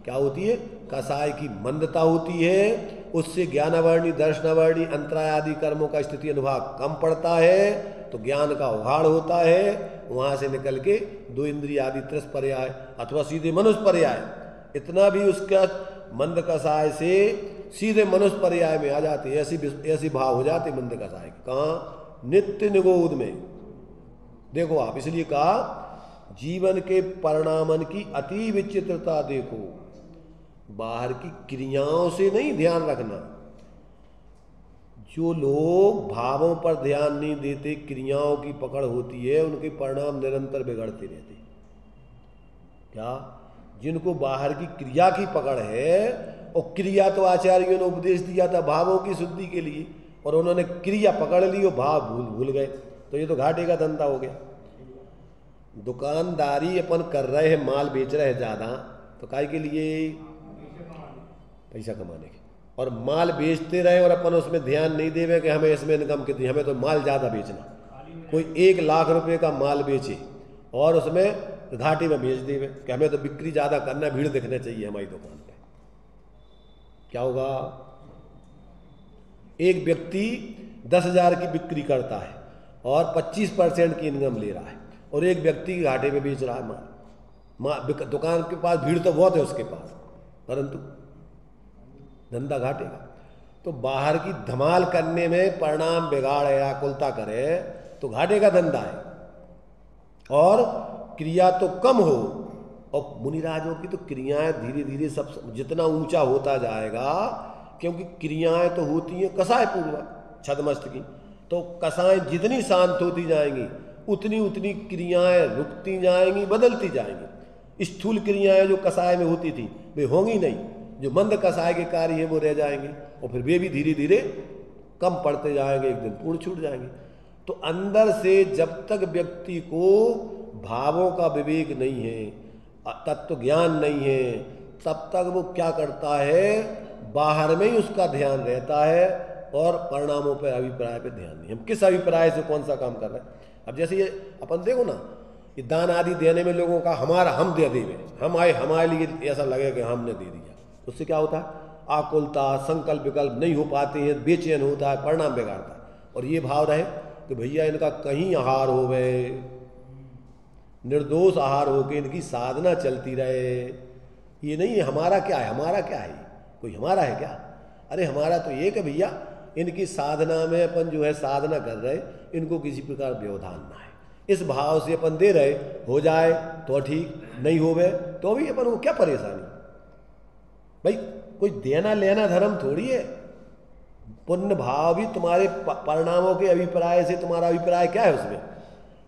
क्या होती है? कसाय की मंदता होती है। उससे ज्ञानावर्णी, दर्शनावर्णी, अंतराय आदि कर्मों का स्थिति अनुभाग कम पड़ता है, तो ज्ञान का उघाड़ होता है। वहां से निकल के दो इंद्रिय आदि त्रस पर्याय अथवा सीधे मनुष्य पर्याय, इतना भी उसका मंद कसाय से सीधे मनुष्य पर्याय में आ जाते, ऐसी भाव हो जाते मंद कसाय के। कहाँ? नित्य निगोद में। देखो आप, इसलिए कहा जीवन के परिणामन की अति विचित्रता देखो, बाहर की क्रियाओं से नहीं ध्यान रखना। जो लोग भावों पर ध्यान नहीं देते, क्रियाओं की पकड़ होती है, उनके परिणाम निरंतर बिगड़ते रहते। क्या? जिनको बाहर की क्रिया की पकड़ है, और क्रिया तो आचार्यों ने उपदेश दिया था भावों की शुद्धि के लिए, और उन्होंने क्रिया पकड़ ली और भाव भूल गए, तो ये तो घाटे का धंधा हो गया। दुकानदारी अपन कर रहे हैं, माल बेच रहे हैं ज़्यादा, तो काय के लिए? पैसा कमाने के। और माल बेचते रहे और अपन उसमें ध्यान नहीं देवे कि हमें इसमें इनकम कितनी, हमें तो माल ज़्यादा बेचना। कोई 1,00,000 रुपए का माल बेचे और उसमें घाटे में बेच देवे कि हमें तो बिक्री ज़्यादा करना, भीड़ दिखने चाहिए हमारी दुकान पे, क्या होगा? एक व्यक्ति 10,000 की बिक्री करता है और 25% की इनकम ले रहा है, और एक व्यक्ति घाटे में बेच रहा है माल। दुकान के पास भीड़ तो बहुत है उसके पास, परंतु धंधा घाटे का। तो बाहर की धमाल करने में परिणाम बिगाड़ या कुलता करे तो घाटे का धंधा है, और क्रिया तो कम हो। और मुनिराजों की तो क्रियाएं धीरे धीरे सब जितना ऊंचा होता जाएगा, क्योंकि क्रियाएं तो होती हैं कसाय पूर्वक छदमस्त की, तो कसाएं जितनी शांत होती जाएंगी उतनी उतनी क्रियाएं रुकती जाएंगी, बदलती जाएंगी। स्थूल क्रियाएं जो कसाय में होती थी वे होंगी नहीं, जो मंद कसाय के कार्य है वो रह जाएंगे, और फिर वे भी धीरे धीरे कम पड़ते जाएंगे, एक दिन पूर्ण छूट जाएंगे। तो अंदर से जब तक व्यक्ति को भावों का विवेक नहीं है, तत्व ज्ञान नहीं है, तब तक वो क्या करता है, बाहर में ही उसका ध्यान रहता है और परिणामों पर अभिप्राय पे ध्यान नहीं। हम किस अभिप्राय से कौन सा काम कर रहे हैं? अब जैसे ये अपन देखो ना, ये दान आदि देने में लोगों का हमारा हम दे देवे, हम आए हमारे लिए ऐसा लगे कि हमने दे दिया, उससे क्या होता है? आकुलता, संकल्प विकल्प नहीं हो पाते हैं, बेचैन होता है, परिणाम बिगाड़ता है। और ये भाव रहे कि भैया इनका कहीं आहार हो गए, निर्दोष आहार हो के इनकी साधना चलती रहे। ये नहीं है हमारा क्या है, हमारा क्या है, कोई हमारा है क्या? अरे हमारा तो ये कि भैया इनकी साधना में अपन जो है साधना कर रहे, इनको किसी प्रकार व्यवधान ना है, इस भाव से अपन दे रहे, हो जाए तो ठीक, नहीं होवे तो भी अपन को क्या परेशानी? भाई कोई देना लेना धर्म थोड़ी है। पुण्य भाव भी तुम्हारे परिणामों के अभिप्राय से, तुम्हारा अभिप्राय क्या है उसमें?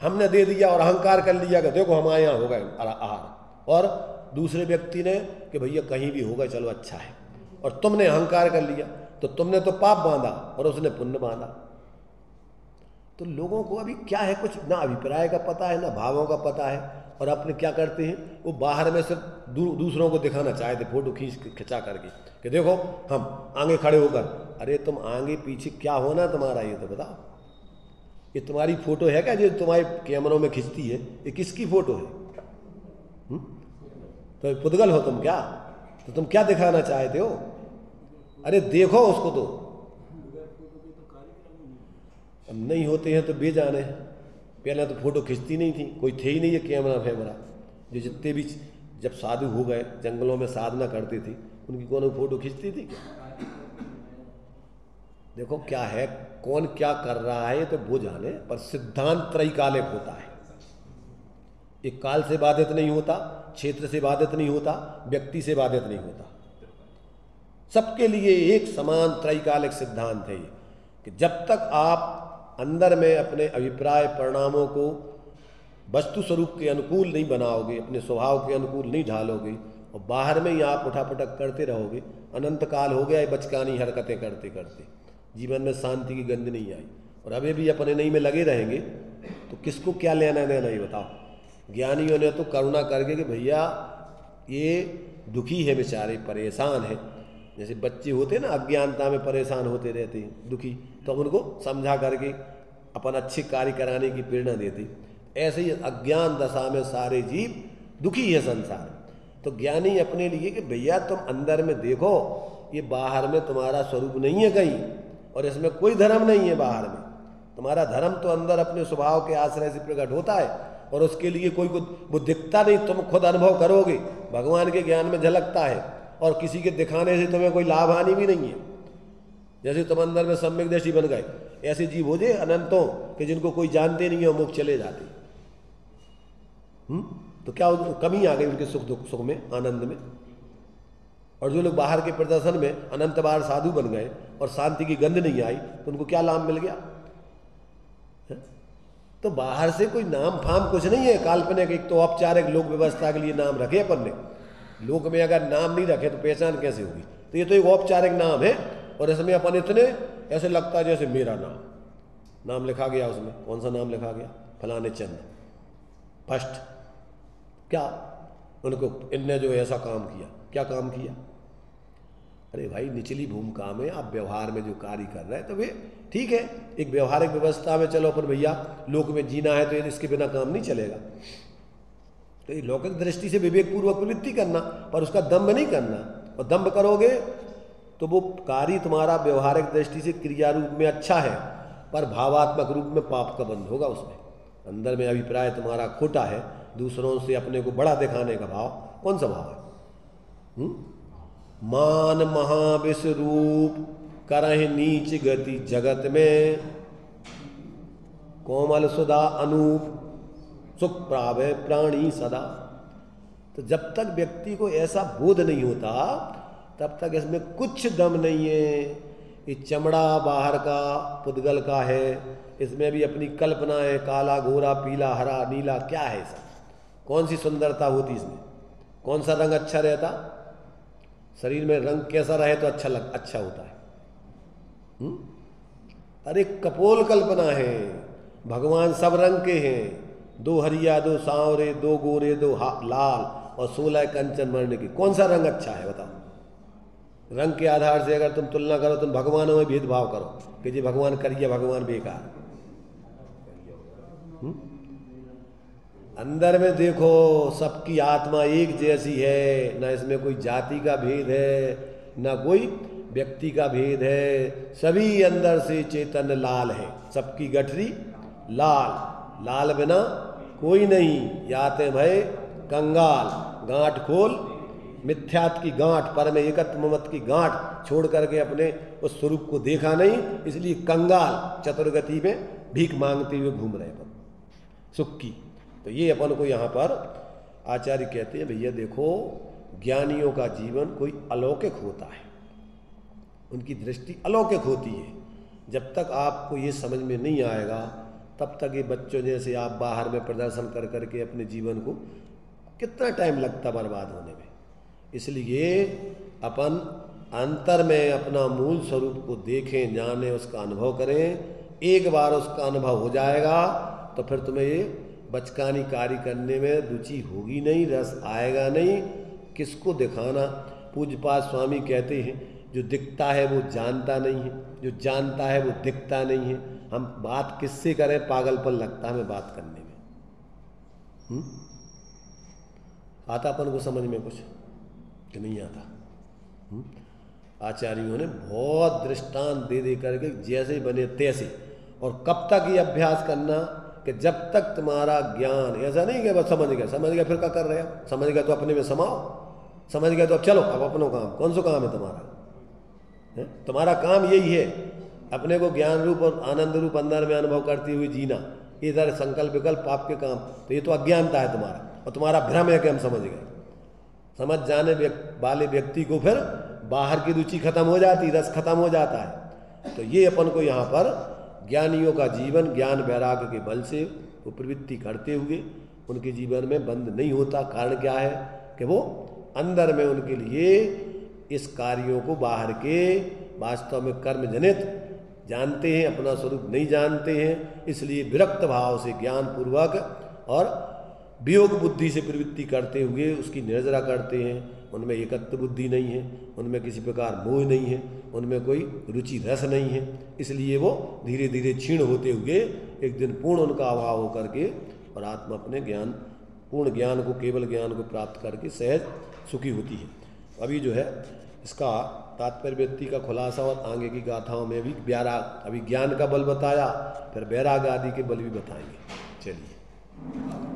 हमने दे दिया और अहंकार कर लिया कि देखो हमारे यहाँ हो गए आहार, और दूसरे व्यक्ति ने कि भैया कहीं भी होगा चलो अच्छा है, और तुमने अहंकार कर लिया तो तुमने तो पाप बांधा और उसने पुण्य बांधा। तो लोगों को अभी क्या है, कुछ ना अभिप्राय का पता है ना भावों का पता है, और अपने क्या करते हैं, वो बाहर में सिर्फ दूसरों को दिखाना चाहते, फोटो खिंचा करके कि देखो हम आगे खड़े होकर। अरे तुम आगे पीछे क्या होना तुम्हारा, ये तो बताओ। ये तुम्हारी फोटो है क्या जो तुम्हारे कैमरों में खिंचती है? ये किसकी फोटो है? तो पुद्गल हो तुम क्या? तो तुम क्या दिखाना चाहते हो? अरे देखो उसको, तो अब नहीं होते हैं तो बेजाने। पहले तो फोटो खिंचती नहीं थी, कोई थे ही नहीं ये कैमरा फैमरा। जो जितने भी जब साधु हो गए जंगलों में साधना करते थे, उनकी कौन फोटो खिंचती थी क्या? देखो क्या है, कौन क्या कर रहा है तो वो जाने, पर सिद्धांत त्रैकालिक होता है। एक काल से बाधित नहीं होता, क्षेत्र से बाधित नहीं होता, व्यक्ति से बाधित नहीं होता। सबके लिए एक समान त्रैकालिक सिद्धांत है ये, कि जब तक आप अंदर में अपने अभिप्राय परिणामों को वस्तु स्वरूप के अनुकूल नहीं बनाओगे, अपने स्वभाव के अनुकूल नहीं ढालोगे, और बाहर में ही आप उठापटक करते रहोगे, अनंत काल हो गया ये बचकानी हरकतें करते करते, जीवन में शांति की गंध नहीं आई, और अभी भी अपने नहीं में लगे रहेंगे तो किसको क्या लेना देना, ये बताओ। ज्ञानियों ने तो करुणा करके कि भैया ये दुखी है बेचारे, परेशान है। जैसे बच्चे होते ना अज्ञानता में परेशान होते रहते हैं, दुखी, तो हम उनको समझा करके अपन अच्छे कार्य कराने की प्रेरणा देते। ऐसे ही अज्ञान दशा में सारे जीव दुखी है संसार। तो ज्ञानी अपने लिए कि भैया तुम अंदर में देखो, ये बाहर में तुम्हारा स्वरूप नहीं है कहीं, और इसमें कोई धर्म नहीं है बाहर में। तुम्हारा धर्म तो अंदर अपने स्वभाव के आश्रय से प्रकट होता है, और उसके लिए कोई वो दिखता नहीं, तुम खुद अनुभव करोगे, भगवान के ज्ञान में झलकता है, और किसी के दिखाने से तुम्हें कोई लाभ हानि भी नहीं है। जैसे तुम अंदर में सम्यकदर्शी बन गए, ऐसे जीव हो जाए अनंतों कि जिनको कोई जानते नहीं है, मुख चले जाते। तो क्या कमी आ गई उनके सुख में, आनंद में। और जो लोग बाहर के प्रदर्शन में अनंत बार साधु बन गए और शांति की गंध नहीं आई, तो उनको क्या लाभ मिल गया? तो बाहर से कोई नाम फाम कुछ नहीं है, काल्पनिक। एक तो औपचारिक लोक व्यवस्था के लिए नाम रखे अपन ने, लोक में अगर नाम नहीं रखे तो पहचान कैसे होगी? तो ये तो एक औपचारिक नाम है, और इसमें अपन इतने ऐसे लगता है जैसे मेरा नाम लिखा गया उसमें। कौन सा नाम लिखा गया? फलाने चंद फर्स्ट। क्या उनको इनने जो ऐसा काम किया, क्या काम किया? अरे भाई निचली भूमिका में आप व्यवहार में जो कार्य कर रहे हैं तो वे ठीक है, एक व्यवहारिक व्यवस्था में चलो अपन भैया लोक में जीना है तो इसके बिना काम नहीं चलेगा। तो ये लौकिक दृष्टि से विवेकपूर्वक प्रवृत्ति करना, पर उसका दम्भ नहीं करना। और दम्भ करोगे तो वो कार्य तुम्हारा व्यवहारिक दृष्टि से क्रिया रूप में अच्छा है, पर भावात्मक रूप में पाप का बंध होगा। उसमें अंदर में अभिप्राय तुम्हारा खोटा है, दूसरों से अपने को बड़ा दिखाने का भाव। कौन सा भाव है? मान महाविष रूप करह नीच गति जगत में, कोमल सुधा अनूप सुख प्रावे प्राणी सदा। तो जब तक व्यक्ति को ऐसा बोध नहीं होता तब तक इसमें कुछ दम नहीं है। ये चमड़ा बाहर का पुद्गल का है, इसमें भी अपनी कल्पना है, काला घोरा पीला हरा नीला, क्या है सब? कौन सी सुंदरता होती इसमें? कौन सा रंग अच्छा रहता? शरीर में रंग कैसा रहे तो अच्छा होता है। अरे कपोल कल्पना है, भगवान सब रंग के हैं, 2 हरिया 2 सांवरे 2 गोरे 2 लाल और 16 कंचन वर्ण की। कौन सा रंग अच्छा है बताओ? रंग के आधार से अगर तुम तुलना करो, तुम भगवानों में भेदभाव करो कि जी भगवान करिए भगवान बेकार। अंदर में देखो सबकी आत्मा एक जैसी है, ना इसमें कोई जाति का भेद है ना कोई व्यक्ति का भेद है। सभी अंदर से चैतन्य लाल है, सबकी गठरी लाल, लाल बिना कोई नहीं। याते भय कंगाल, गांठ खोल मिथ्यात की गांठ, पर में एकत्व मत की गांठ छोड़ करके अपने उस स्वरूप को देखा नहीं, इसलिए कंगाल चतुर्गति में भीख मांगते हुए घूम रहे अपन सुख की। तो ये अपन को यहाँ पर आचार्य कहते हैं भैया देखो ज्ञानियों का जीवन कोई अलौकिक होता है, उनकी दृष्टि अलौकिक होती है। जब तक आपको ये समझ में नहीं आएगा तब तक ये बच्चों जैसे आप बाहर में प्रदर्शन कर करके अपने जीवन को कितना टाइम लगता बर्बाद होने में। इसलिए अपन अंतर में अपना मूल स्वरूप को देखें, जानें, उसका अनुभव करें। एक बार उसका अनुभव हो जाएगा तो फिर तुम्हें ये बचकानी कार्य करने में रुचि होगी नहीं, रस आएगा नहीं। किसको दिखाना? पूज्यपाद स्वामी कहते हैं जो दिखता है वो जानता नहीं है, जो जानता है वो दिखता नहीं है। हम बात किससे करें? पागलपन लगता है हमें बात करने में। आता अपन को समझ में कुछ कि नहीं आता? आचार्यों ने बहुत दृष्टांत दे दे करके जैसे बने तैसे। और कब तक ये अभ्यास करना कि जब तक तुम्हारा ज्ञान, ऐसा नहीं कि बस समझ गया फिर क्या कर रहे हो? समझ गया तो अपने में समाओ, समझ गया तो अब चलो अब अपनों काम। कौन सा काम है तुम्हारा? तुम्हारा काम यही है अपने को ज्ञान रूप और आनंद रूप अंदर में अनुभव करते हुए जीना। इधर संकल्प विकल्प आपके काम, तो ये तो अज्ञानता है तुम्हारा, और तुम्हारा भ्रम है कि हम समझ गए। समझ जाने वाले व्यक्ति को फिर बाहर की रुचि खत्म हो जाती, रस खत्म हो जाता है। तो ये अपन को यहाँ पर ज्ञानियों का जीवन ज्ञान वैराग्य के बल से वो प्रवृत्ति करते हुए उनके जीवन में बंद नहीं होता। कारण क्या है कि वो अंदर में उनके लिए इस कार्यों को बाहर के वास्तव में कर्म जनित जानते हैं, अपना स्वरूप नहीं जानते हैं। इसलिए विरक्त भाव से ज्ञान पूर्वक और वियोग बुद्धि से प्रवृत्ति करते हुए उसकी निर्जरा करते हैं। उनमें एकत्व बुद्धि नहीं है, उनमें किसी प्रकार मोह नहीं है, उनमें कोई रुचि रस नहीं है। इसलिए वो धीरे धीरे क्षीण होते हुए एक दिन पूर्ण उनका अभाव होकर के और आत्मा अपने ज्ञान पूर्ण ज्ञान को, केवल ज्ञान को प्राप्त करके सहज सुखी होती है। अभी जो है इसका तात्पर्य व्यक्ति का खुलासा और आगे की गाथाओं में भी अभी ज्ञान का बल बताया, फिर वैराग आदि के बल भी बताएंगे। चलिए।